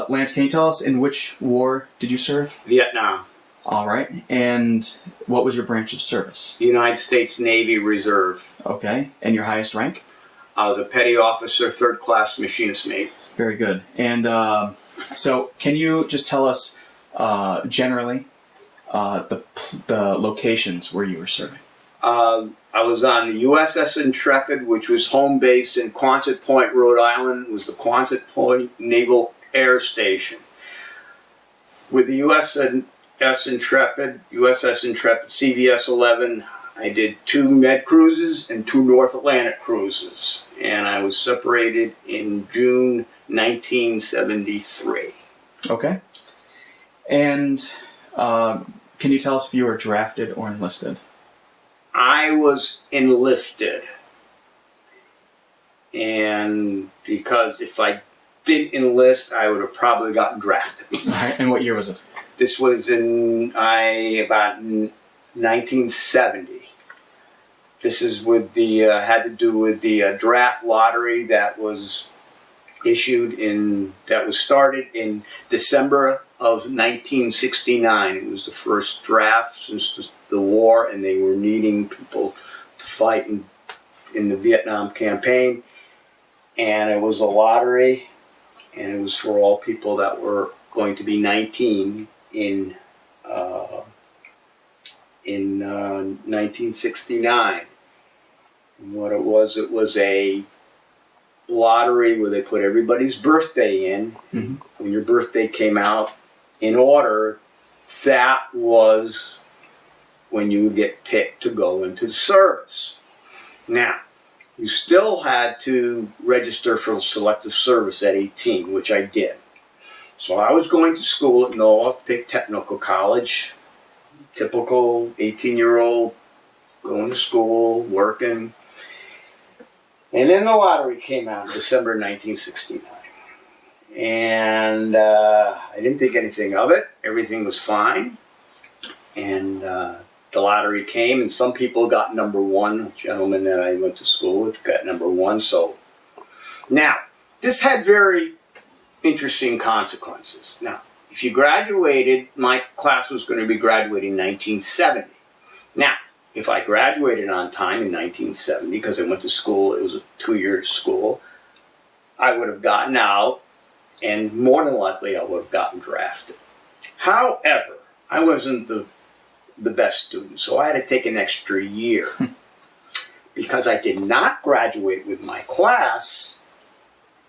Lance, can you tell us in which war did you serve? Vietnam. All right. And what was your branch of service? United States Navy Reserve. Okay. And your highest rank? I was a petty officer, 3rd class machinist mate. Very good. And so can you just tell us generally the locations where you were serving? I was on the USS Intrepid, which was home based in Quonset Point, Rhode Island. It was the Quonset Point Naval Air Station. With the USS Intrepid, CVS-11, I did 2 Med cruises and 2 North Atlantic cruises. And I was separated in June 1973. Okay. And can you tell us if you were drafted or enlisted? I was enlisted. And because if I didn't enlist, I would have probably gotten drafted. All right. And what year was this? This was in about 1970. This is with the had to do with the draft lottery that was started in December of 1969. It was the first draft since the war, and they were needing people to fight in the Vietnam campaign. And it was a lottery, and it was for all people that were going to be 19 in 1969. And what it was a lottery where they put everybody's birthday in. Mm-hmm. When your birthday came out in order, that was when you would get picked to go into the service. Now, you still had to register for selective service at 18, which I did. So I was going to school at Norfolk Technical College, typical 18-year-old, going to school, working. And then the lottery came out in December 1969. And I didn't think anything of it. Everything was fine. And the lottery came, and some people got number 1. A gentleman that I went to school with got number 1. So now, this had very interesting consequences. Now, if you graduated, my class was going to be graduating in 1970. Now, if I graduated on time in 1970, because I went to school, it was a 2-year school, I would have gotten out, and more than likely I would have gotten drafted. However, I wasn't the best student, so I had to take an extra year. Because I did not graduate with my class,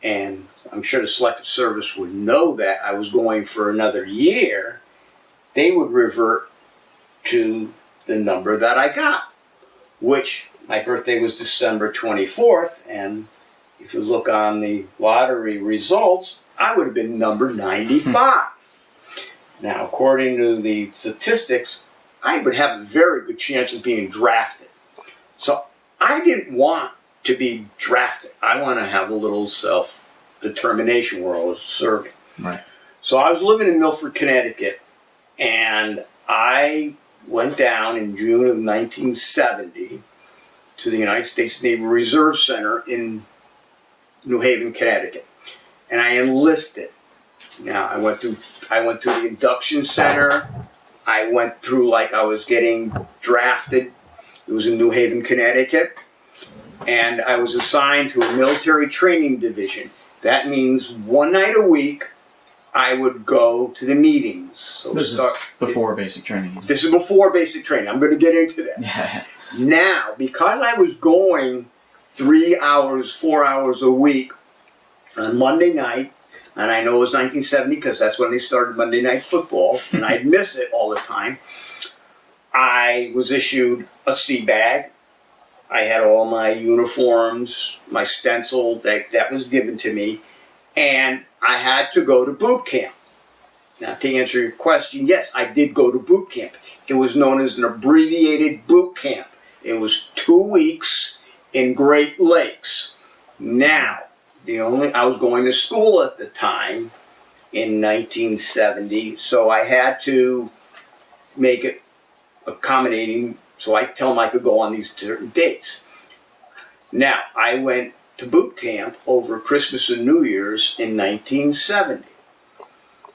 and I'm sure the selective service would know that I was going for another year, they would revert to the number that I got, which my birthday was December 24th, and if you look on the lottery results, I would have been number 95. Now, according to the statistics, I would have a very good chance of being drafted. So I didn't want to be drafted. I want to have a little self-determination where I was serving. Right. So I was living in Milford, Connecticut, and I went down in June of 1970 to the United States Naval Reserve Center in New Haven, Connecticut, and I enlisted. Now I went to the induction center. I went through like I was getting drafted. It was in New Haven, Connecticut, and I was assigned to a military training division. That means one night a week I would go to the meetings. So this is before basic training. This is before basic training. I'm going to get into that. Yeah. Now, because I was going 3 hours, 4 hours a week on Monday night, and I know it was 1970 because that's when they started Monday Night Football, and I'd miss it all the time, I was issued a sea bag. I had all my uniforms, my stencil that was given to me, and I had to go to boot camp. Now, to answer your question, yes, I did go to boot camp. It was known as an abbreviated boot camp. It was 2 weeks in Great Lakes. Now, I was going to school at the time in 1970, so I had to make it accommodating, so I tell them I could go on these certain dates. Now, I went to boot camp over Christmas and New Year's in 1970.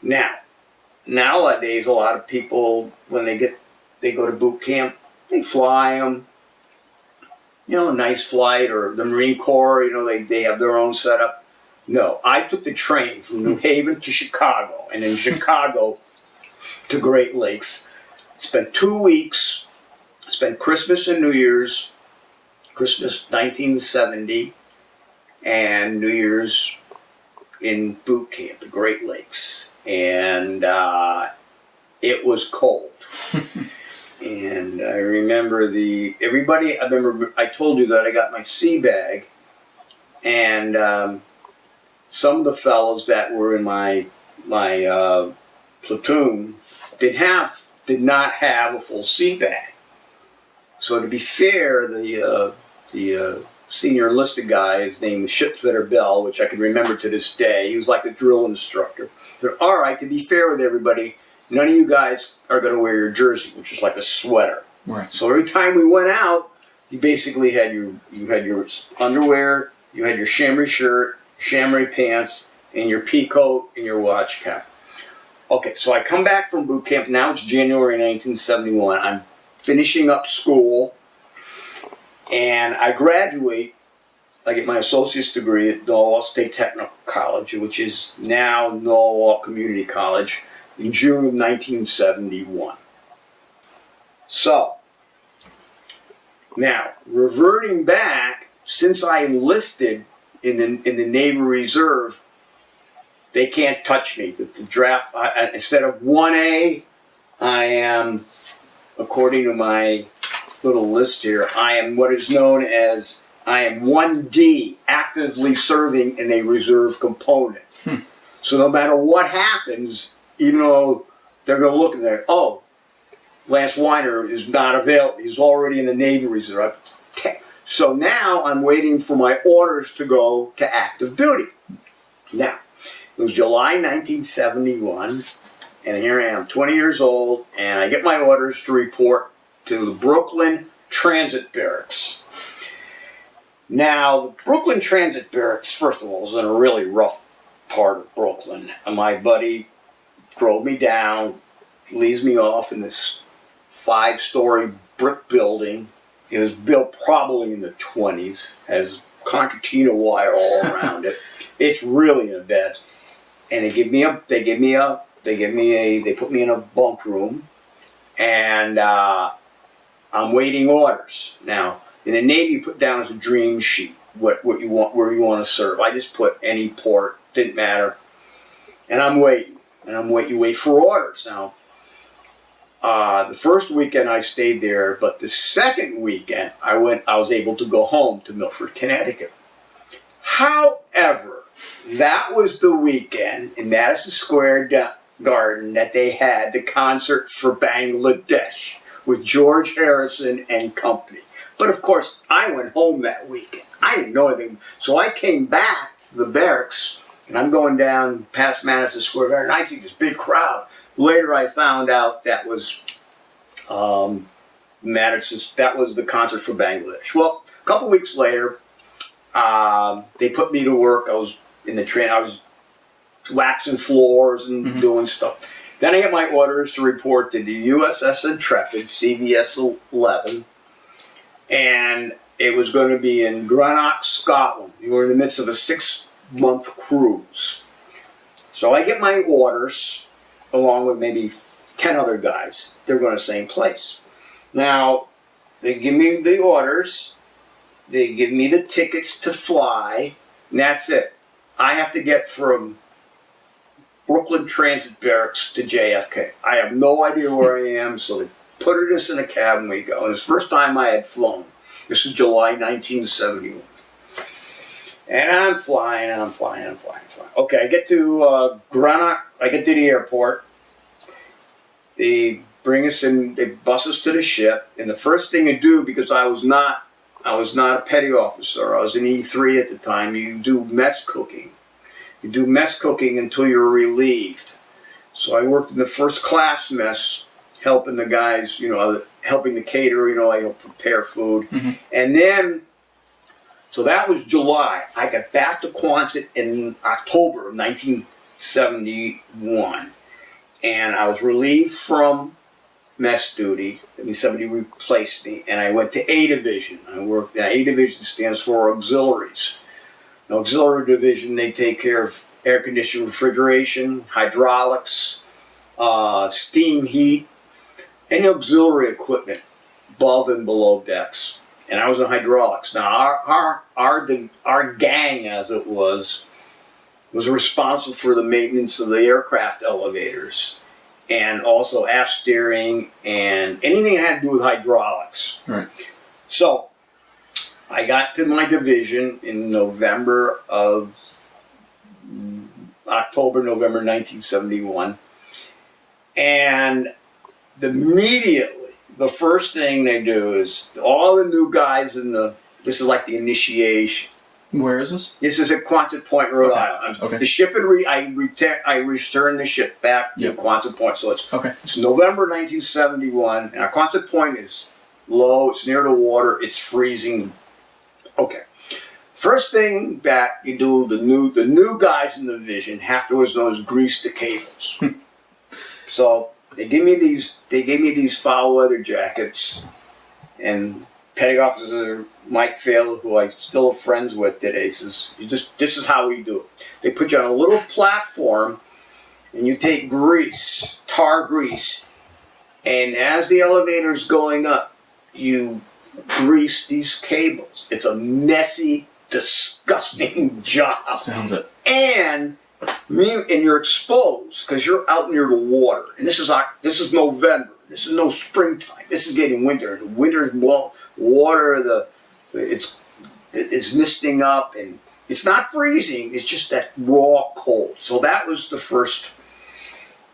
Now, nowadays, a lot of people, when they go to boot camp, they fly them, a nice flight, or the Marine Corps, they have their own setup. No, I took the train from New Haven to Chicago, and then Chicago to Great Lakes. Spent 2 weeks, spent Christmas and New Year's, Christmas 1970, and New Year's in boot camp at Great Lakes. And it was cold. And I remember I told you that I got my sea bag, and some of the fellows that were in my platoon did not have a full sea bag. So to be fair, the senior enlisted guy, his name was Shipfitter Bell, which I can remember to this day. He was like the drill instructor. Said, all right, to be fair with everybody, none of you guys are going to wear your jersey, which is like a sweater. Right. So every time we went out, you basically had your underwear, you had your chamois shirt, chamois pants, and your pea coat and your watch cap. Okay, so I come back from boot camp. Now it's January 1971. I'm finishing up school, and I graduate. I get my associate's degree at Norwalk State Technical College, which is now Norwalk Community College, in June of 1971. So, now, reverting back, since I enlisted in the Navy Reserve, they can't touch me. The draft, instead of 1A, I am, according to my little list here, I am what is known as, I am 1D, actively serving in a reserve component. So no matter what happens, even though they're going to look at there, oh, Lance Weiner is not available. He's already in the Navy Reserve. So now I'm waiting for my orders to go to active duty. Now, it was July 1971, and here I am, 20 years old, and I get my orders to report to the Brooklyn Transit Barracks. Now, the Brooklyn Transit Barracks, first of all, was in a really rough part of Brooklyn. And my buddy drove me down, leaves me off in this 5-story brick building. It was built probably in the 20s, has concertina wire all around it. It's really in a bed. And they put me in a bunk room, and I'm waiting orders. Now, in the Navy, you put down as a dream sheet what you want, where you want to serve. I just put any port, didn't matter. And I'm waiting. You wait for orders. Now, the first weekend I stayed there, but the second weekend I was able to go home to Milford, Connecticut. However, that was the weekend in Madison Square Garden that they had the concert for Bangladesh with George Harrison and company. But of course, I went home that weekend. I didn't know anything. So I came back to the barracks, and I'm going down past Madison Square Garden, and I see this big crowd. Later I found out that was that was the concert for Bangladesh. Well, a couple weeks later, they put me to work. I was in the train. I was waxing floors and doing stuff. Then I get my orders to report to the USS Intrepid, CVS 11, and it was going to be in Greenock, Scotland. We were in the midst of a 6-month cruise. So I get my orders, along with maybe 10 other guys. They're going to the same place. Now, they give me the orders, they give me the tickets to fly, and that's it. I have to get from Brooklyn Transit Barracks to JFK. I have no idea where I am, so they put us in a cab and we go. And it's the first time I had flown. This is July 1971. And I'm flying. Okay, I get to Greenock. I get to the airport. They bring us in, they bus us to the ship. And the first thing you do, because I was not a petty officer, I was an E3 at the time, you do mess cooking. You do mess cooking until you're relieved. So I worked in the first class mess, helping the guys, helping the caterer, I helped prepare food. And then, so that was July. I got back to Quonset in October of 1972. 1971. And I was relieved from mess duty. I mean, somebody replaced me, and I went to A Division. I worked. A Division stands for auxiliaries. An auxiliary division, they take care of air conditioning, refrigeration, hydraulics, steam heat, and auxiliary equipment above and below decks. And I was in hydraulics. Now, our gang, as it was responsible for the maintenance of the aircraft elevators, and also aft steering and anything that had to do with hydraulics. Right. So I got to my division in November 1971. And immediately, the first thing they do is all the new guys this is like the initiation. Where is this? This is at Quonset Point, Rhode Okay. Island. Okay. The ship I returned the ship back to Yep. Quonset Point. So it's Okay. November 1971. And Quonset Point is low. It's near the water. It's freezing. Okay. First thing that you do, the new guys in the division have to what's known as grease the cables. So they gave me these foul weather jackets, and Petty Officer Mike Fail, who I'm still friends with today, says, this is how we do it. They put you on a little platform, and you take grease, tar grease, and as the elevator's going up, you grease these cables. It's a messy, disgusting job. Sounds it. And you're exposed because you're out near the water. And this is November. This is no springtime. This is getting winter. The winter's water. It's misting up, and it's not freezing. It's just that raw cold. So that was the first.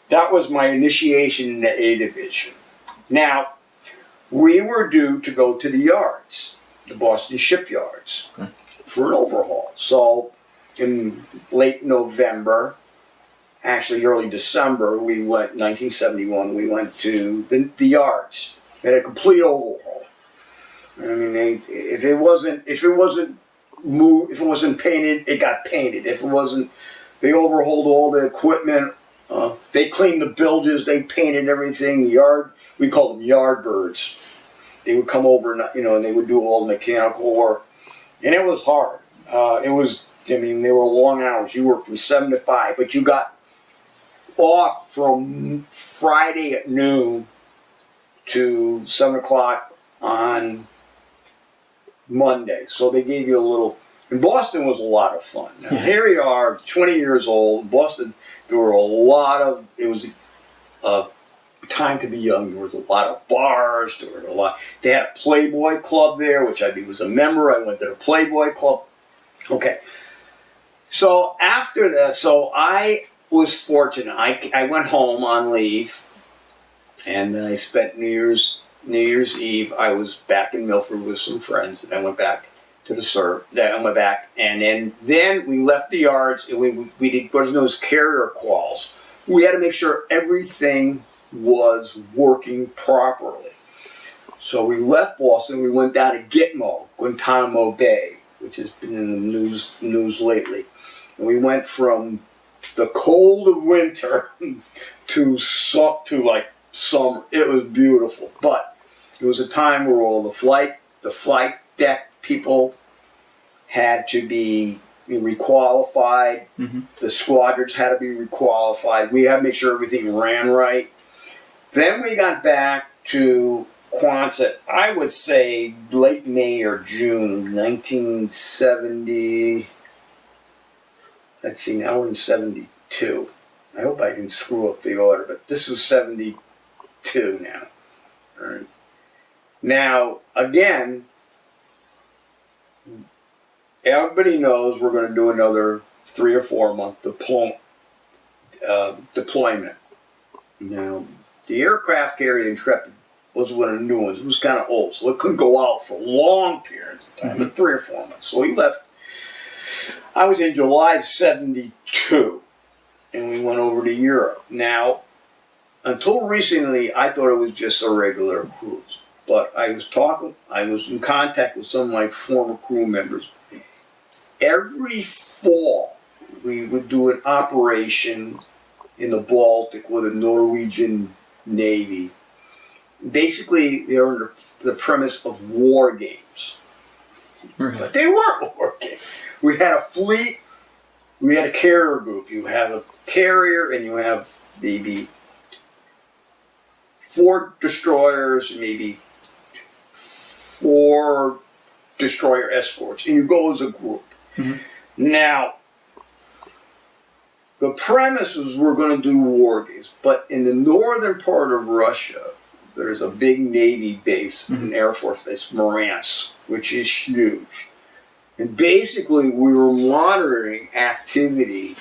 That was my initiation in the A Division. Now, we were due to go to the yards, the Boston shipyards, Okay. for an overhaul. So in late November, actually early December, 1971, we went to the yards. They had a complete overhaul. I mean, if it wasn't painted, it got painted. They overhauled all the equipment. They cleaned the bilges. They painted everything. We called them yard birds. They would come over and they would do all the mechanical work, and it was hard. They were long hours. You worked from 7 to 5, but you got off from Friday at noon to 7 o'clock on Monday. So they gave you a little. And Boston was a lot of fun. Now, here you are, 20 years old. Boston, there were it was a time to be young. There was a lot of bars. They had a Playboy Club there, which I was a member. I went to the Playboy Club. Okay. So after that, I was fortunate. I went home on leave, and I spent New Year's Eve. I was back in Milford with some friends, and I went back to the SERB. I went back, and then we left the yards, and we did what is known as carrier quals. We had to make sure everything was working properly. So we left Boston. We went down to Gitmo, Guantanamo Bay, which has been in the news lately. And we went from the cold of winter to like summer. It was beautiful, but it was a time where all the flight deck people had to be requalified. Mm-hmm. The squadrons had to be requalified. We had to make sure everything ran right. Then we got back to Quonset, I would say late May or June 1970. Let's see, now we're in 72. I hope I didn't screw up the order, but this is 72 now. All right. Now, again, everybody knows we're going to do another 3 or 4 month deployment. Now, the aircraft carrier Intrepid was one of the new ones. It was kind of old, so it couldn't go out for long periods of time, but 3 or 4 months. So we left. I was in July of 72, and we went over to Europe. Now, until recently, I thought it was just a regular cruise. But I was in contact with some of my former crew members. Every fall, we would do an operation in the Baltic with a Norwegian Navy. Basically, they're under the premise of war games. Really? But they weren't war games. We had a fleet, we had a carrier group. You have a carrier and you have maybe 4 destroyers, maybe 4 destroyer escorts, and you go as a group. Mm-hmm. Now, the premise was we're going to do war games, but in the northern part of Russia, there's a big Navy base, an Air Force base, Murmansk, which is huge. And basically, we were monitoring activity,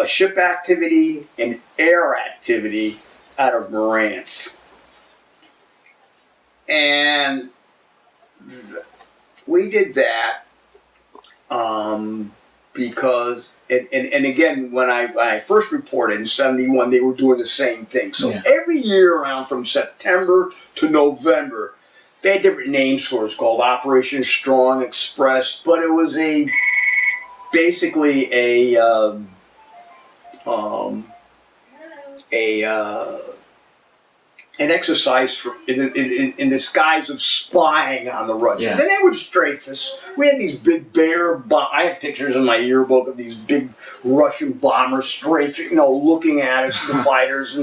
ship activity and air activity out of Murmansk. And we did that because, and again, when I first reported in 71, they were doing the same thing. So every year around from September to November, they had different names for it. It's called Operation Strong Express, but it was basically an exercise for in the skies of spying on the Russians. Yeah. Then they would strafe us. We had these big I have pictures in my yearbook of these big Russian bombers strafing, looking at us, the fighters.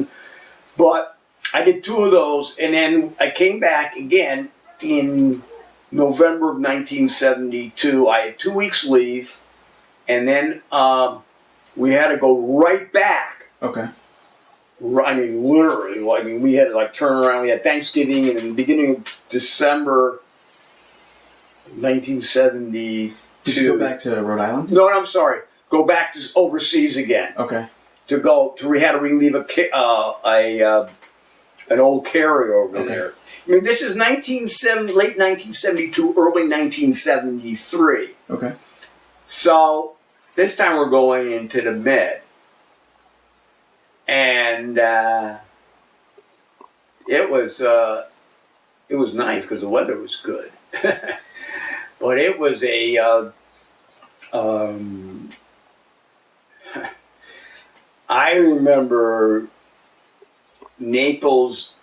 But I did 2 of those, and then I came back again in November of 1972. I had 2 weeks leave, and then we had to go right back. Okay. I mean, literally, we had to turn around. We had Thanksgiving, and in the beginning of December 1972. Did you go back to Rhode Island? No, I'm sorry. Go back to overseas again. Okay. We had to relieve an old carrier over there. I mean, this is late 1972, early 1973. Okay. So this time we're going into the Med. And it was nice because the weather was good, but it was I remember Naples,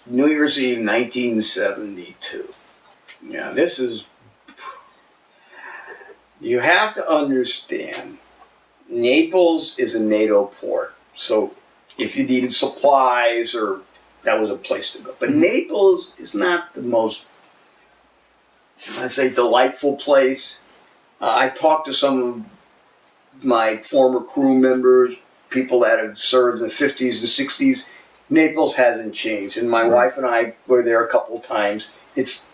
New Year's Eve, 1972. Now you have to understand, Naples is a NATO port. So if you needed supplies, that was a place to go. But Naples is not the most, I'd say, delightful place. I talked to some of my former crew members, people that have served in the 50s and 60s. Naples hasn't changed. And my wife and I were there a couple of times. It's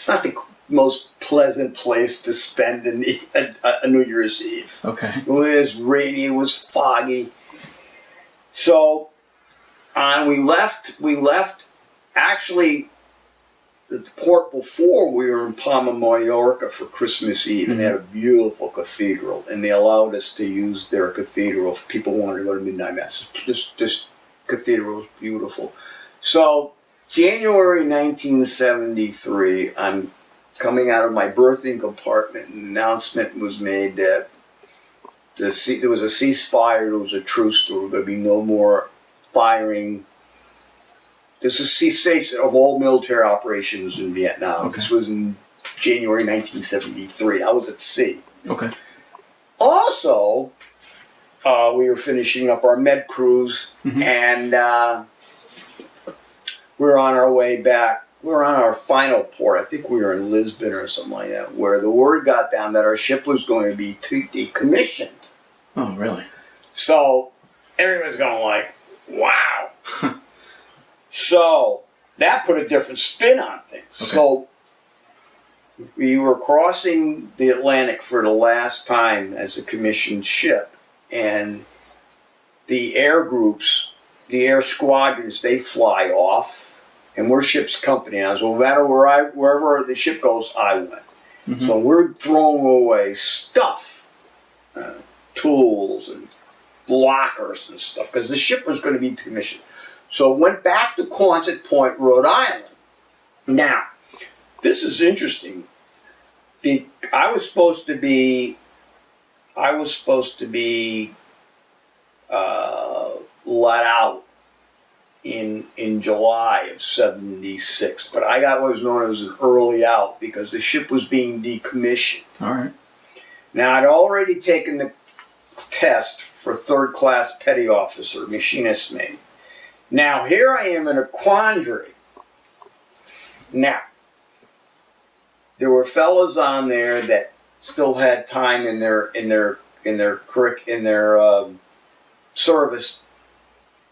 not the most pleasant place to spend a New Year's Eve. Okay. It was rainy, it was foggy. So, we left actually the port before. We were in Palma, Mallorca for Christmas Eve, and they had a beautiful cathedral, and they allowed us to use their cathedral if people wanted to go to midnight mass. This cathedral was beautiful. So, January 1973, I'm coming out of my berthing compartment, and an announcement was made that there was a ceasefire, there was a truce, there was going to be no more firing. There's a cessation of all military operations in Vietnam. Okay. This was in January 1973. I was at sea. Okay. Also, we were finishing up our Med cruise, and we were on our way back. We were on our final port. I think we were in Lisbon or something like that, where the word got down that our ship was going to be decommissioned. Oh, really? So everyone's going wow. So that put a different spin on things. Okay. So we were crossing the Atlantic for the last time as a commissioned ship, and the air groups, the air squadrons, they fly off. And we're ship's company now, so no matter wherever the ship goes, I went. So we're throwing away stuff, tools and blockers and stuff, because the ship was going to be decommissioned. So went back to Quonset Point, Rhode Island. Now, this is interesting. I was supposed to be I was supposed to be let out in July of '76, but I got what was known as an early out because the ship was being decommissioned. All right. Now, I'd already taken the test for third class petty officer, machinist mate. Now, here I am in a quandary. Now, there were fellas on there that still had time in their service.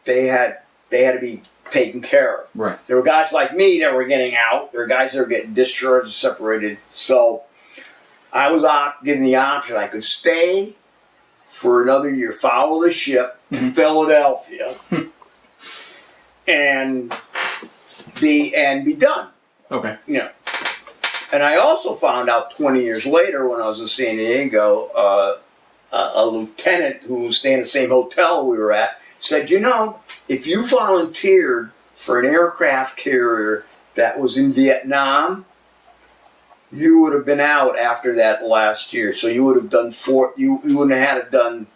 They had to be taken care of. Right. There were guys like me that were getting out. There were guys that were getting discharged and separated. So I was given the option. I could stay for another year, follow the ship to Philadelphia, and be done. Okay. You know. And I also found out 20 years later when I was in San Diego, a lieutenant who was staying in the same hotel we were at said, you know, if you volunteered for an aircraft carrier that was in Vietnam, you would have been out after that last year. So you would have done you wouldn't have had it done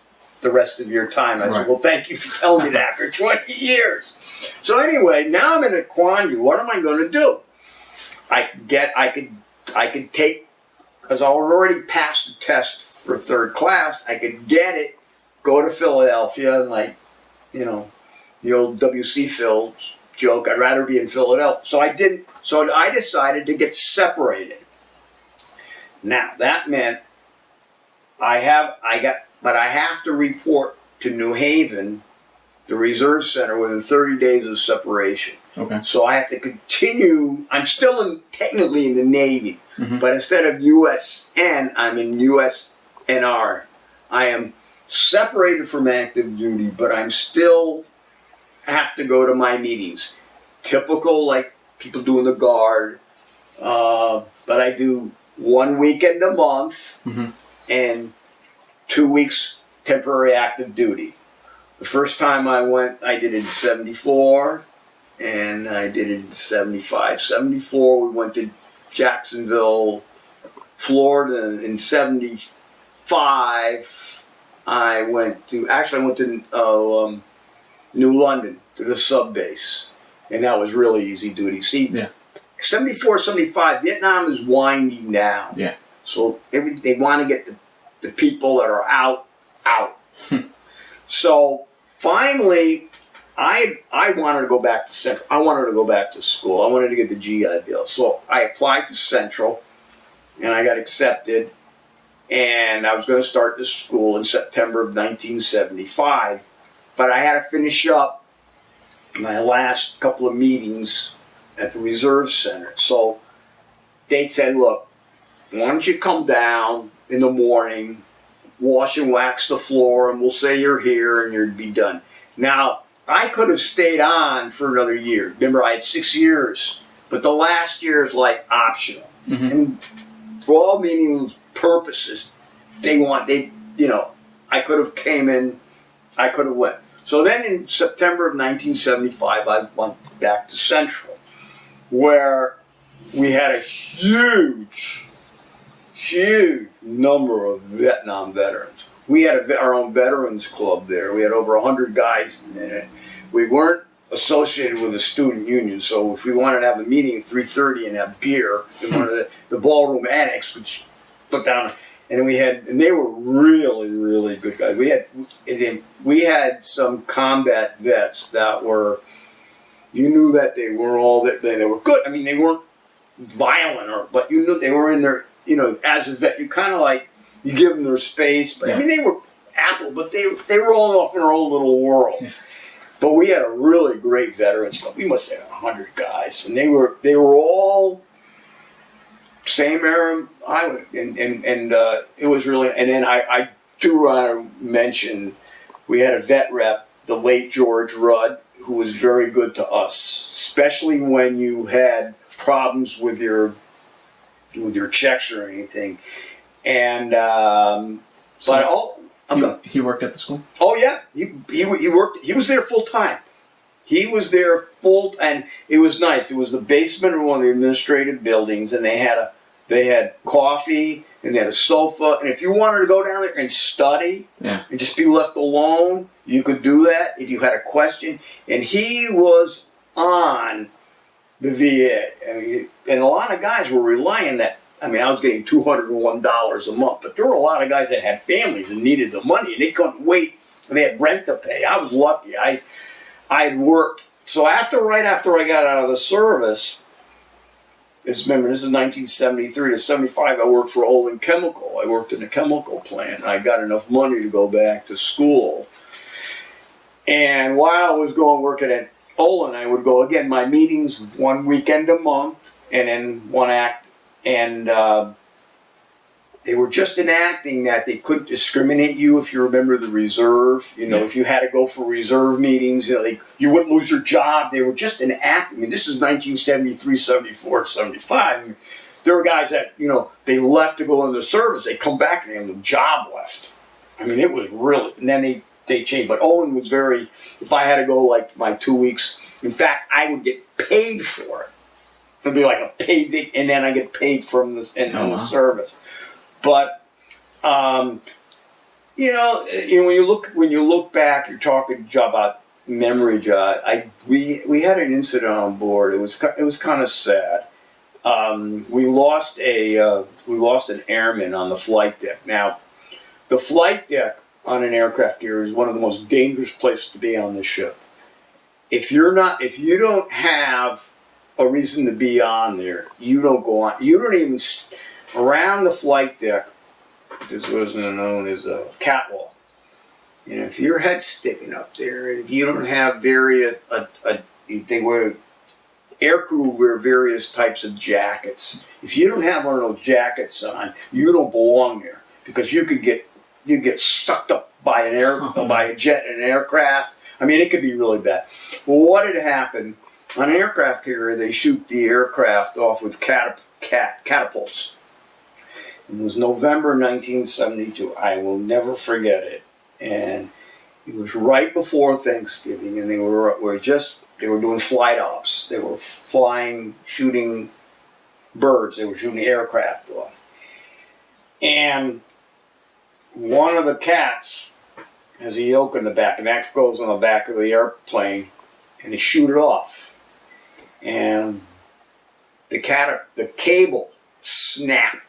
the rest of your time. I said, well, thank you for telling me that after 20 years. So anyway, now I'm in a quandary. What am I going to do? I could take, because I already passed the test for third class, I could get it, go to Philadelphia, and like, you know, the old W.C. Fields joke, I'd rather be in Philadelphia. So I didn't, so I decided to get separated. Now, that meant I have to report to New Haven, the Reserve Center, within 30 days of separation. Okay. So I have to continue. I'm still technically in the Navy, but instead of USN, I'm in USNR. I am separated from active duty, but I'm still have to go to my meetings. Typical, like people do in the Guard, but I do 1 weekend a month and 2 weeks temporary active duty. The first time I went, I did it in '74. And I did it in '75. '74, we went to Jacksonville, Florida. In '75, I went to New London, to the sub base. And that was really easy duty. See, 74, '75, Vietnam is winding down. Yeah. So they want to get the people that are out. So finally, I wanted to go back to Central. I wanted to go back to school. I wanted to get the GI Bill. So I applied to Central, and I got accepted. And I was going to start this school in September of 1975. But I had to finish up my last couple of meetings at the Reserve Center. So they said, look, why don't you come down in the morning, wash and wax the floor, and we'll say you're here, and you'd be done. Now, I could have stayed on for another year. Remember, I had 6 years, but the last year is like optional. And for all meaningless purposes, I could have came in, I could have went. So then in September of 1975, I went back to Central, where we had a huge number of Vietnam veterans. We had our own veterans club there. We had over 100 guys in it. We weren't associated with a student union, so if we wanted to have a meeting at 3:30 and have beer in one of the ballroom annex, which put down, and they were really, really good guys. We had some combat vets that were, you knew that they were good. I mean, they weren't violent, but you knew they were in their, as a vet, you kind of like, you give them their space, but I mean, they were but they were all off in their own little world. Yeah. But we had a really great veterans club. We must have had 100 guys, and they were all same era I would, and it was really. And then I do want to mention we had a vet rep, the late George Rudd, who was very good to us, especially when you had problems with your checks or anything. And he worked at the school? Oh yeah, he worked. He was there full time. And it was nice. It was the basement of one of the administrative buildings, and they had coffee and they had a sofa. And if you wanted to go down there and study and just be left alone, you could do that if you had a question. And he was on the VA. I mean, and a lot of guys were relying that. I mean, I was getting $201 a month, but there were a lot of guys that had families and needed the money, and they couldn't wait. They had rent to pay. I was lucky. I had worked. So right after I got out of the service, remember, this is 1973 to 75, I worked for Olin Chemical. I worked in a chemical plant. I got enough money to go back to school. And while I was going working at Olin, I would go, again, my meetings one weekend a month, and then one act. And they were just enacting that they couldn't discriminate you if you remember the reserve. You know, if you had to go for reserve meetings, you know, you wouldn't lose your job. They were just enacting. I mean, this is 1973, 74, 75. I mean, there were guys that, you know, they left to go into the service. They come back and they have a job left. I mean, it was really, and then they changed. But Owen was very, if I had to go like my 2 weeks, in fact, I would get paid for it. It'd be like a paid thing, and then I get paid from this in the service. But you know, when you look back, you're talking about memory, John. We had an incident on board. It was kind of sad. We lost an airman on the flight deck. Now, the flight deck on an aircraft carrier is one of the most dangerous places to be on the ship. If you don't have a reason to be on there, you don't go on. You don't even around the flight deck. This was known as a catwalk. You know, if your head's sticking up there, if you don't have they wear, aircrew wear various types of jackets. If you don't have one of those jackets on, you don't belong there, because you get sucked up by by a jet and an aircraft. I mean, it could be really bad. Well, what had happened on an aircraft carrier? They shoot the aircraft off with catapults. It was November 1972. I will never forget it. And it was right before Thanksgiving, and they were doing flight ops. They were shooting birds. They were shooting aircraft off. And one of the cats has a yoke in the back, and that goes on the back of the airplane, and they shoot it off. And the cable snapped.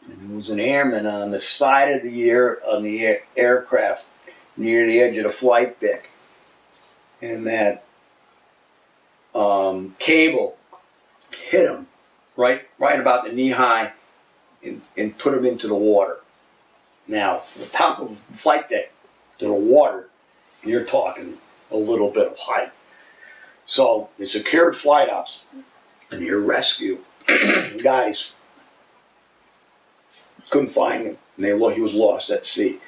And there was an airman on the side of the aircraft near the edge of the flight deck, and that cable hit him right about the knee high and put him into the water. Now, from the top of the flight deck to the water, you're talking a little bit of height. So they secured flight ops and your rescue guys couldn't find him. And he was lost at sea.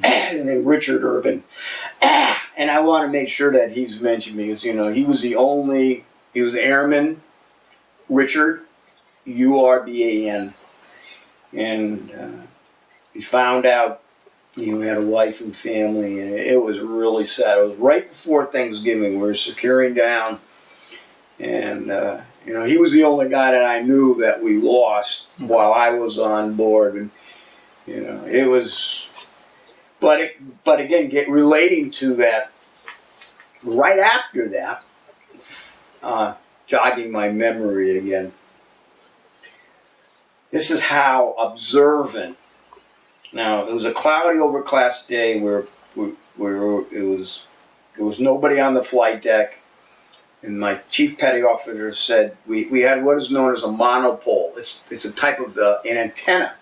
And then Richard Urban. And I want to make sure that he's mentioned, because, you know, he was airman Richard, URBAN. And we found out he had a wife and family, and it was really sad. It was right before Thanksgiving. We were securing down, and you know, he was the only guy that I knew that we lost while I was on board, and you know, it was. But again, relating to that, right after that, jogging my memory again. This is how observant. Now, it was a cloudy, overcast day where there was nobody on the flight deck, and my chief petty officer said we had what is known as a monopole. It's a type of an antenna.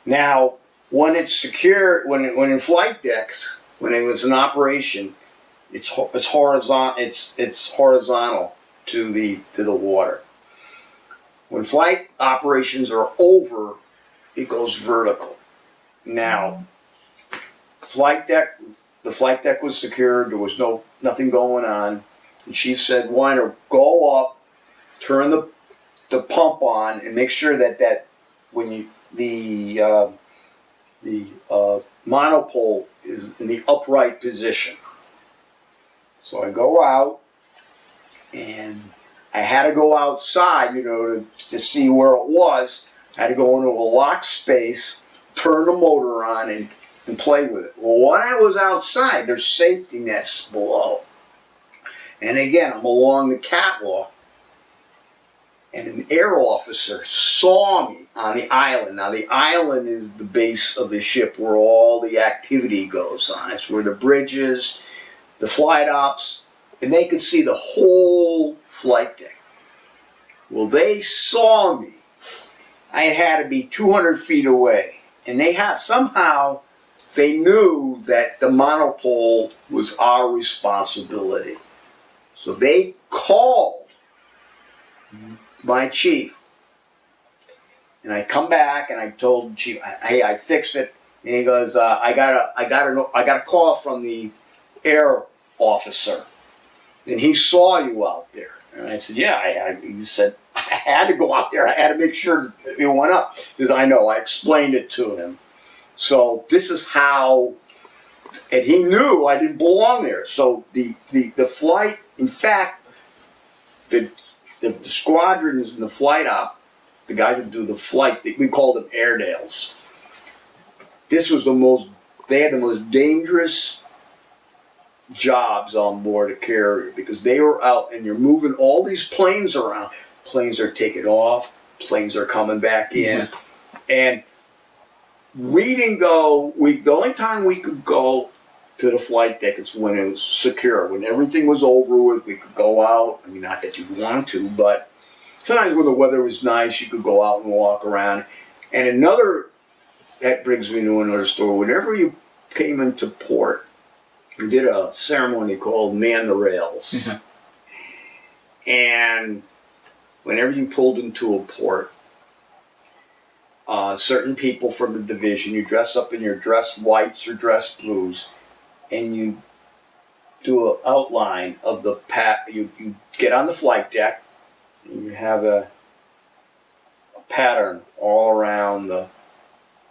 Now, when it's secured, when in flight decks, when it was in operation, it's horizontal. It's horizontal to the water. When flight operations are over, it goes vertical. Now, the flight deck was secured. There was nothing going on. And Chief said, "Weiner, go up, turn the pump on, and make sure that when the monopole is in the upright position." So I go out, and I had to go outside, you know, to see where it was. I had to go into a locked space, turn the motor on, and play with it. Well, when I was outside, there's safety nets below. And again, I'm along the catwalk, and an air officer saw me on the island. Now, the island is the base of the ship where all the activity goes on. It's where the bridge is, the flight ops, and they could see the whole flight deck. Well, they saw me. I had to be 200 feet away, and they knew that the monopole was our responsibility. So they called my chief, and I come back and I told the chief, "Hey, I fixed it." And he goes, "I got a call from the air officer, and he saw you out there." And I said, "Yeah." He said, "I had to go out there. I had to make sure that it went up." He says, "I know." I explained it to him. So this is how, and he knew I didn't belong there. So the flight, in fact, the squadrons and the flight op, the guys that do the flights, we called them Airedales. This was they had the most dangerous jobs on board a carrier because they were out and you're moving all these planes around. Planes are taking off, planes are coming back in. And we didn't go, the only time we could go to the flight deck is when it was secure. When everything was over with, we could go out. I mean, not that you'd want to, but sometimes when the weather was nice, you could go out and walk around. And that brings me to another story. Whenever you came into port, we did a ceremony called Man the Rails. And whenever you pulled into a port, certain people from the division, you dress up in your dress whites or dress blues, and you do an outline of the you get on the flight deck, and you have a pattern all around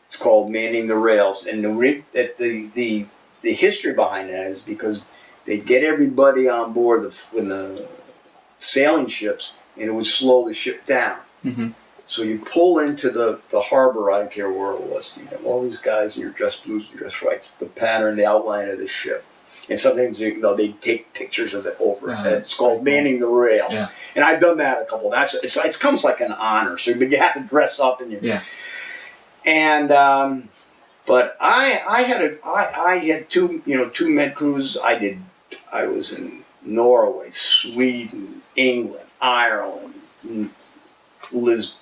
it's called manning the rails. And the history behind that is because they'd get everybody on board when the sailing ships, and it would slow the ship down. So you pull into the harbor, I don't care where it was, you have all these guys in your dress blues, your dress whites, the pattern, the outline of the ship. And sometimes they take pictures of it overhead. It's called manning the rail. And I've done that a couple. It comes like an honor. So, but you have to dress up and And but I had two med crews. I was in Norway, Sweden, England, Ireland,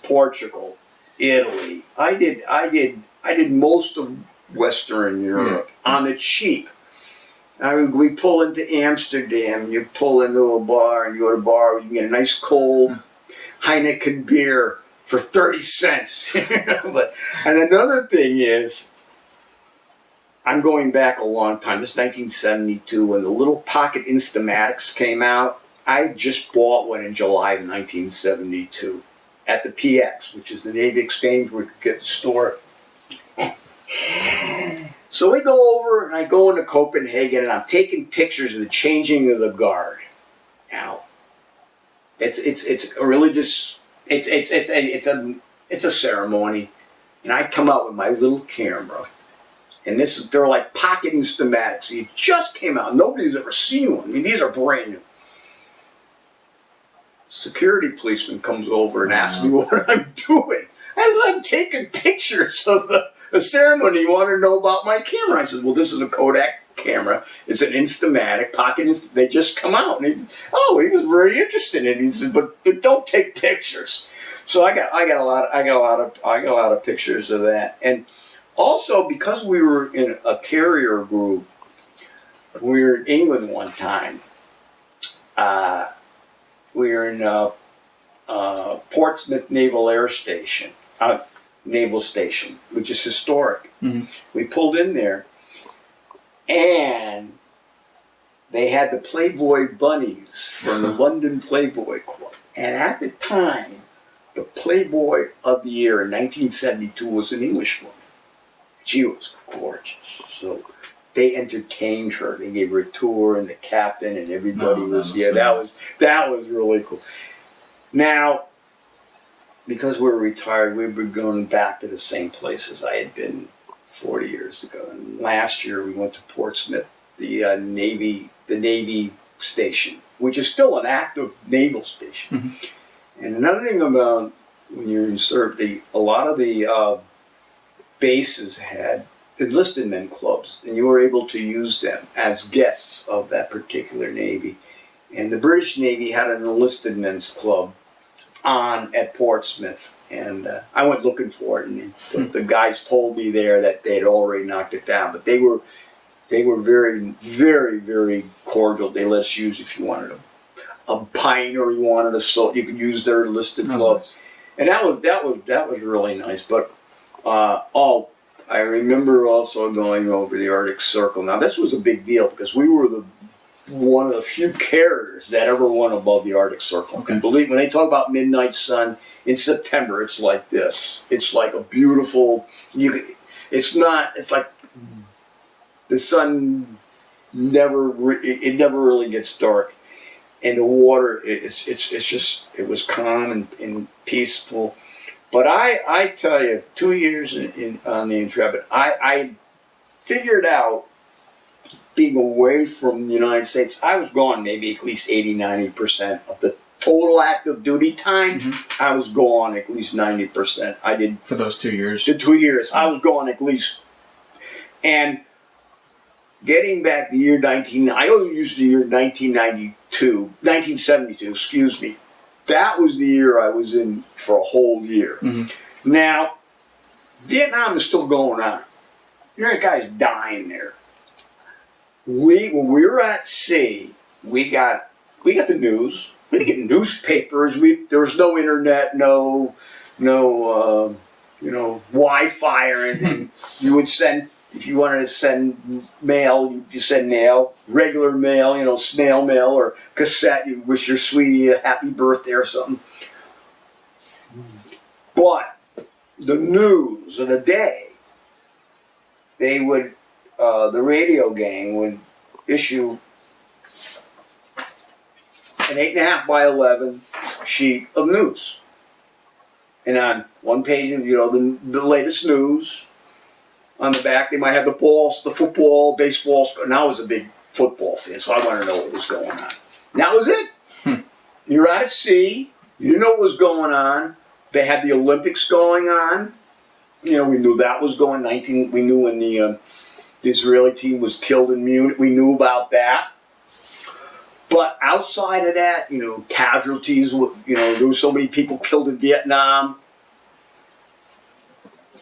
Portugal, Italy. I did most of Western Europe on the cheap. We pull into Amsterdam. You pull into a bar, and you go to a bar. You can get a nice cold Heineken beer for 30 cents. And another thing is, I'm going back a long time. This is 1972 when the little pocket Instamatics came out. I just bought one in July of 1972 at the PX, which is the Navy Exchange where you could get the store. So we go over, and I go into Copenhagen, and I'm taking pictures of the changing of the guard. Now, it's a religious, it's a ceremony, and I come out with my little camera, and they're like pocket Instamatics. It just came out. Nobody's ever seen one. I mean, these are brand new. Security policeman comes over and asks me what I'm doing. As I'm taking pictures of the ceremony, you want to know about my camera? I said, well, this is a Kodak camera. It's an Instamatic, they just come out. And he said, he was very interested in it. He said, but don't take pictures. So I got a lot of pictures of that. And also, because we were in a carrier group, we were in England one time. We were in Portsmouth Naval Station, which is historic. We pulled in there, and they had the Playboy bunnies from the London Playboy Club. And at the time, the Playboy of the year in 1972 was an Englishwoman. She was gorgeous. So they entertained her. They gave her a tour, and the captain and everybody that was really cool. Now, because we're retired, we've been going back to the same places I had been 40 years ago. And last year we went to Portsmouth, the Navy station, which is still an active naval station. Mm-hmm. And another thing about when you're in service, a lot of the bases had enlisted men clubs, and you were able to use them as guests of that particular Navy. And the British Navy had an enlisted men's club on at Portsmouth, and I went looking for it, and the guys told me there that they had already knocked it down, but they were very, very, very cordial. They let us use, if you wanted a pint or you wanted a salt, you could use their enlisted clubs, and that was really nice. But I remember also going over the Arctic Circle. Now this was a big deal because we were one of the few carriers that ever went above the Arctic Circle. Okay. And believe, when they talk about midnight sun in September, it's like this. It's like a beautiful. It's like the sun never really gets dark, and the water it was calm and peaceful. But I tell you, 2 years on the Intrepid, I figured out, being away from the United States, I was gone maybe at least 80-90% of the total active duty time. Mm-hmm. I was gone at least 90%. I did For those 2 years? the 2 years. I was gone at least. And getting back the year I only used the year 1972, excuse me. That was the year I was in for a whole year. Mm-hmm. Now, Vietnam is still going on. There are guys dying there. When we were at sea, we got the news. We didn't get newspapers. There was no internet, no Wi-Fi or anything. You would send, if you wanted to send mail, you send mail, regular mail, snail mail or cassette. You wish your sweetie a happy birthday or something. But the news of the day, they would, the radio gang would issue an 8.5 by 11 sheet of news. And on one page of, the latest news. On the back, they might have the balls, the football, baseball. And I was a big football fan, so I wanted to know what was going on. And that was it. You're out at sea. You didn't know what was going on. They had the Olympics going on. We knew that was going. We knew when the Israeli team was killed in Munich. We knew about that. But outside of that, casualties. There were so many people killed in Vietnam.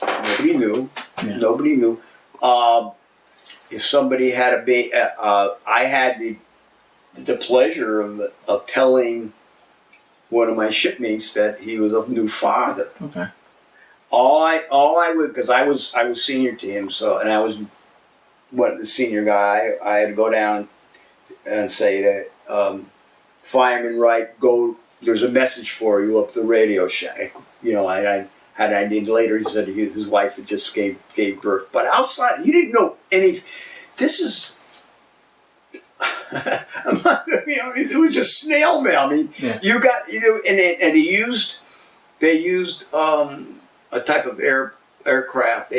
Nobody knew. Yeah. Nobody knew. If somebody had I had the pleasure of telling one of my shipmates that he was a new father. Okay. All I would, because I was senior to him, and I was the senior guy. I had to go down and say that Fireman Wright, go. There's a message for you up the Radio Shack. I did later. He said his wife had just gave birth, but outside you didn't know any. This is. It was just snail mail. I mean, yeah. You got and they used a type of aircraft.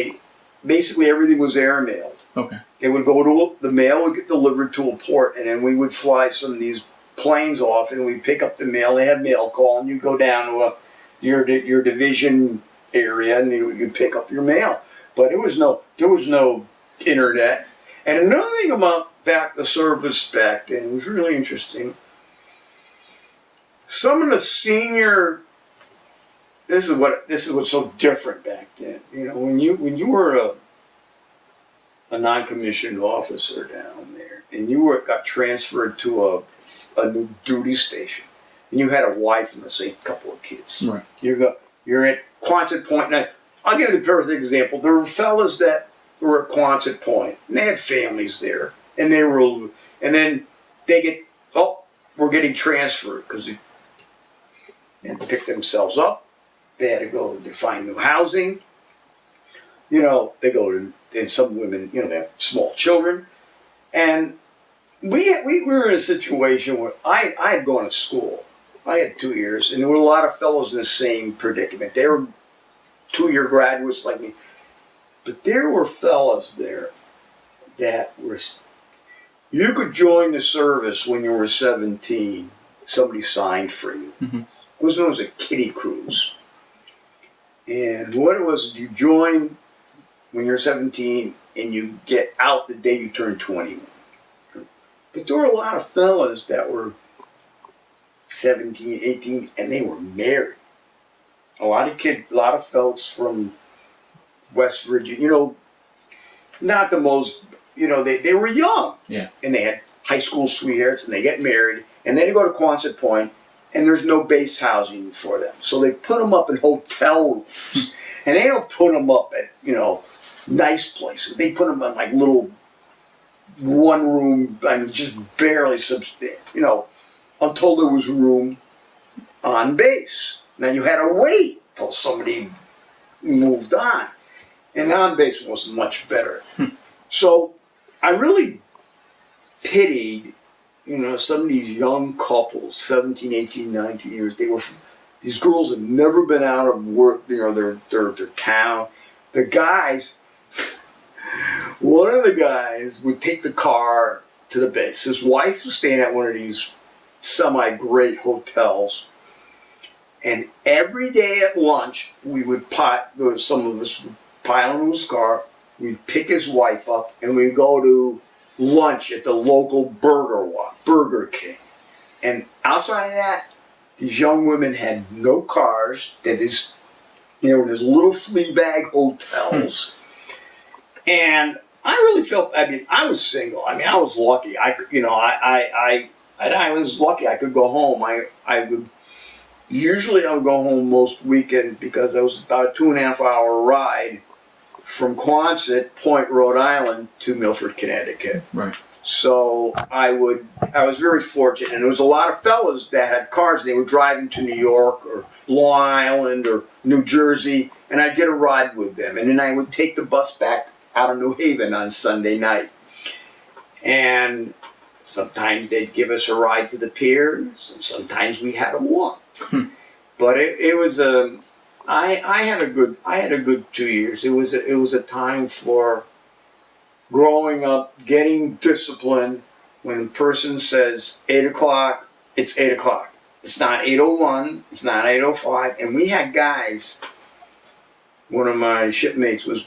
Basically everything was airmailed. Okay. They would the mail would get delivered to a port, and then we would fly some of these planes off, and we'd pick up the mail. They had mail call, and you'd go down to your division area, and you'd pick up your mail. But there was no internet. And another thing about the service back then was really interesting. Some of the senior. This is what's so different back then. When you were a non-commissioned officer down there, and you got transferred to a new duty station, and you had a wife and a couple of kids. Right. You're at Quonset Point. Now, I'll give you the perfect example. There were fellas that were at Quonset Point, and they had families there, and then they get, we're getting transferred because they had to pick themselves up. They had to go to find new housing. They go to, and some women, they have small children. And we were in a situation where I had gone to school. I had 2 years, and there were a lot of fellows in the same predicament. They were 2-year graduates like me, but there were fellows there that were. You could join the service when you were 17. Somebody signed for you. Mm-hmm. It was known as a kiddie cruise. And what it was, you join when you're 17 and you get out the day you turn 21. But there were a lot of fellas that were 17, 18, and they were married. A lot of fellas from West Virginia, not the most, they were young. Yeah. And they had high school sweethearts, and they get married, and then they go to Quonset Point, and there's no base housing for them. So they put them up in hotel rooms. And they don't put them up at, nice places. They put them in like little one room, just barely, until there was room on base. Now you had to wait until somebody moved on. And on base wasn't much better. So I really pitied, some of these young couples, 17, 18, 19 years. These girls had never been out of work, their town. The guys, one of the guys would take the car to the base. His wife was staying at one of these semi-great hotels. And every day at lunch, some of us would pile into his car, we'd pick his wife up, and we'd go to lunch at the local Burger King. And outside of that, these young women had no cars. They were in these little flea bag hotels. And I really felt, I was single. I was lucky. I was lucky I could go home. Usually I would go home most weekend because it was about a 2.5 hour ride from Quonset Point, Rhode Island to Milford, Connecticut. Right. So I was very fortunate, and there was a lot of fellas that had cars. They were driving to New York or Long Island or New Jersey, and I'd get a ride with them. And then I would take the bus back out of New Haven on Sunday night. And sometimes they'd give us a ride to the piers, and sometimes we had to walk. But it was I had a good 2 years. It was a time for growing up, getting disciplined. When a person says 8 o'clock, it's 8 o'clock. It's not 8:01. It's not 8:05. And we had guys. One of my shipmates was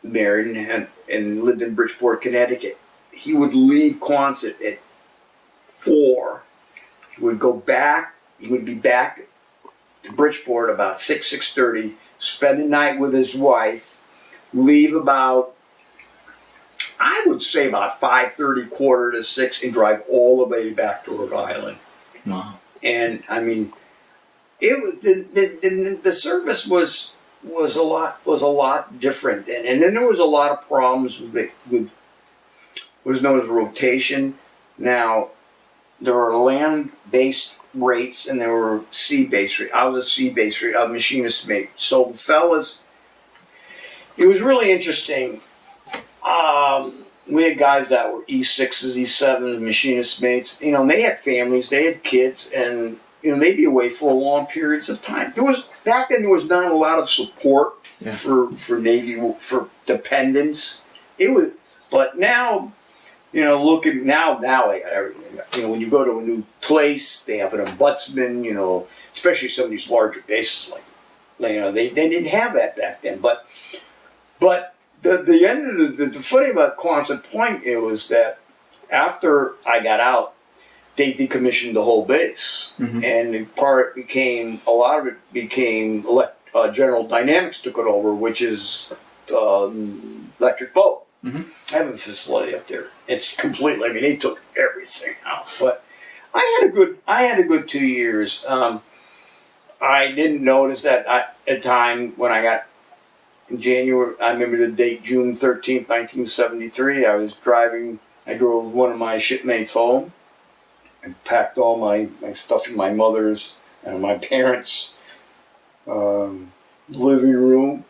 married and lived in Bridgeport, Connecticut. He would leave Quonset at 4. He would go back. He would be back to Bridgeport about 6:30. Spend the night with his wife. Leave about, I would say about 5:30, 5:45, and drive all the way back to Rhode Island. Wow. And the service was a lot different then. And then there was a lot of problems with what was known as rotation. Now there were land-based rates and there were sea-based rates. I was a sea-based rate, a machinist mate. So the fellas, it was really interesting. We had guys that were E6s, E7s, machinist mates. They had families, they had kids, and they'd be away for long periods of time. Back then there was not a lot of support for Navy, for dependents. But now, now they got everything. When you go to a new place, they have an ombudsman. Especially some of these larger bases, they didn't have that back then. But the end of the funny about Quonset Point, it was that after I got out, they decommissioned the whole base, and a lot of it became General Dynamics took it over, which is Electric Boat. I have a facility up there. It's completely. They took everything out. But I had a good 2 years. I didn't notice that at the time when I got in January. I remember the date, June 13th, 1973. I drove one of my shipmates home and packed all my stuff in my mother's and my parents' living room.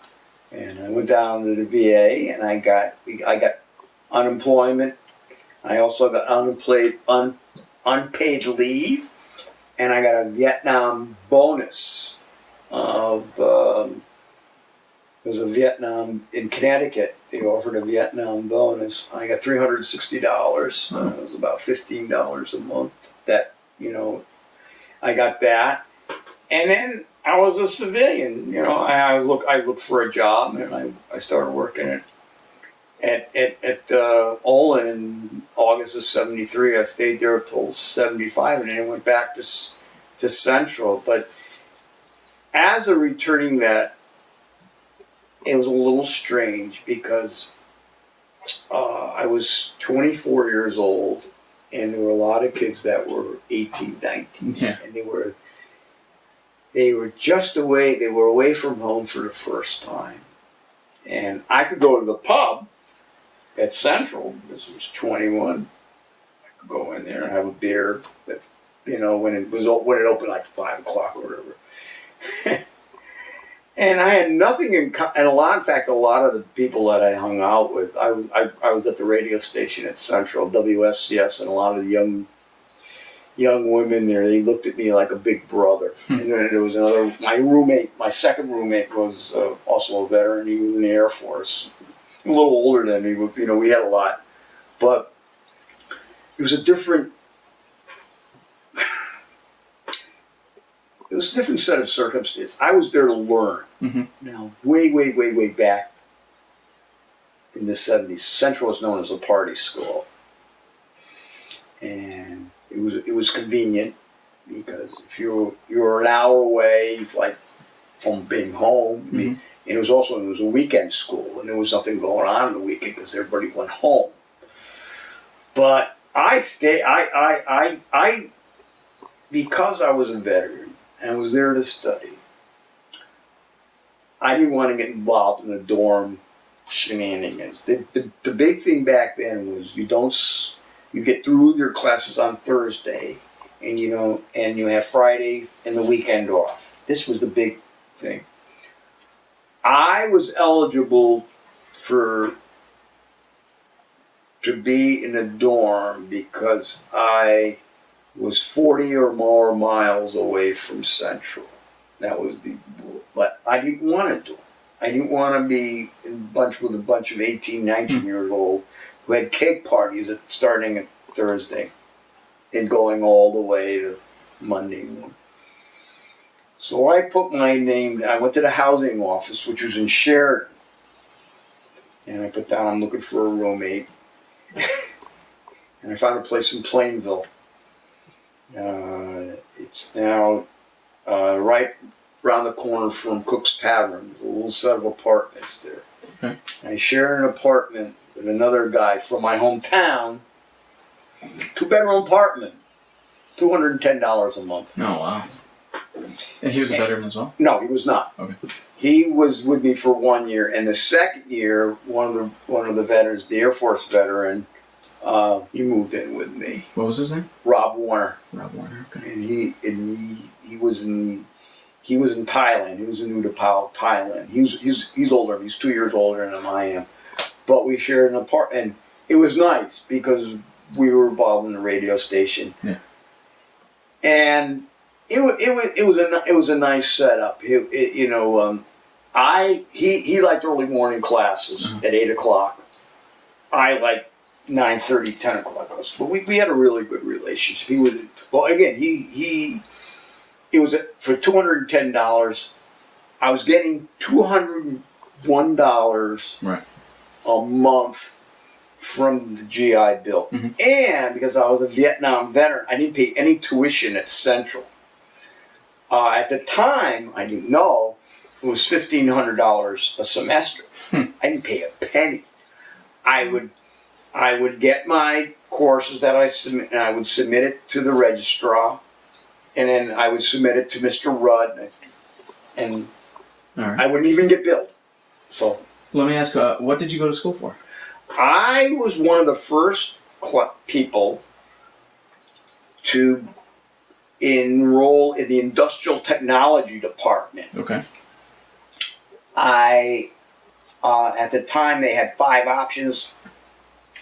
And I went down to the VA, and I got unemployment. I also got unpaid leave, and I got a Vietnam bonus of was a Vietnam in Connecticut. They offered a Vietnam bonus. I got $360. It was about $15 a month. That I got that, and then I was a civilian. I looked for a job, and I started working at Olin in August of '73. I stayed there until '75, and then I went back to Central. But as a returning vet, it was a little strange because I was 24 years old, and there were a lot of kids that were 18, 19, and they were just away. They were away from home for the first time, and I could go to the pub at Central. This was 21. I could go in there and have a beer, but, when it opened like 5 o'clock or whatever. And I had nothing in fact, a lot of the people that I hung out with, I was at the radio station at Central, WFCS, and a lot of the young women there, they looked at me like a big brother. And then there was my second roommate was also a veteran. He was in the Air Force, a little older than me. We had a lot, but it was a different set of circumstances. I was there to learn. Now, way back in the 70s, Central was known as a party school, and it was convenient because if you were an hour away, like from being home, and it was a weekend school, and there was nothing going on the weekend because everybody went home. But because I was a veteran and was there to study, I didn't want to get involved in the dorm shenanigans. The big thing back then was you get through your classes on Thursday, and you have Fridays and the weekend off. This was the big thing. I was eligible to be in a dorm because I was 40 or more miles away from Central. But I didn't want to do it. I didn't want to be with a bunch of 18, 19 years old who had cake parties starting at Thursday and going all the way to Monday morning. So I put my name, I went to the housing office, which was in Sheridan, and I put down, I'm looking for a roommate. And I found a place in Plainville. It's now right around the corner from Cook's Tavern. There's a little set of apartments there. Okay. I share an apartment with another guy from my hometown. 2-bedroom apartment, $210 a month. Oh, wow. And he was a veteran as well? No, he was not. Okay. He was with me for 1 year, and the second year, one of the veterans, the Air Force veteran, he moved in with me. What was his name? Rob Warner. Rob Warner. Okay. And he was in Thailand. He was in Utapao, Thailand. He's older. He's 2 years older than I am. But we shared an apartment, and it was nice because we were involved in the radio station. Yeah. And it was a nice setup. He liked early morning classes at 8 o'clock. I liked 9:30, 10 o'clock. But we had a really good relationship. It was for $210. I was getting $201 a month from the GI Bill. And because I was a Vietnam veteran, I didn't pay any tuition at Central. At the time, I didn't know, it was $1,500 a semester. I didn't pay a penny. I would get my courses that I submit, and I would submit it to the registrar, and then I would submit it to Mr. Rudd, and I wouldn't even get billed. So let me ask, what did you go to school for? I was one of the first people to enroll in the industrial technology department. Okay. At the time, they had 5 options.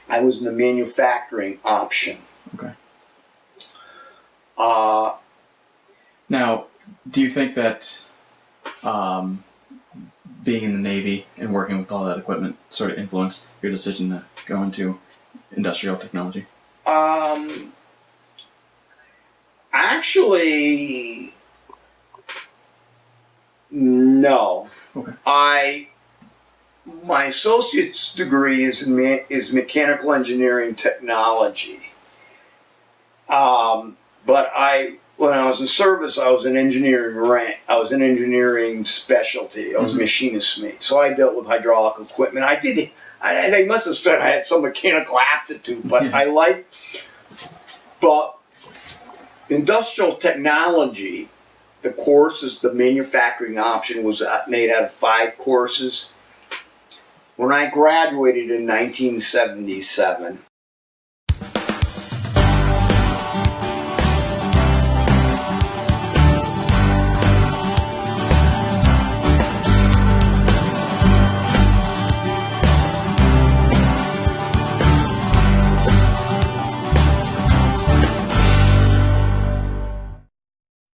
I was in the manufacturing option. Okay. Now, do you think that being in the Navy and working with all that equipment sort of influenced your decision to go into industrial technology? Actually, no. Okay. My associate's degree is mechanical engineering technology. But when I was in service, I was an engineering rank. I was an engineering specialty. I was a machinist mate, so I dealt with hydraulic equipment. They must have said I had some mechanical aptitude, but Yeah. I liked. But industrial technology, the courses, the manufacturing option was made out of 5 courses. When I graduated in 1977,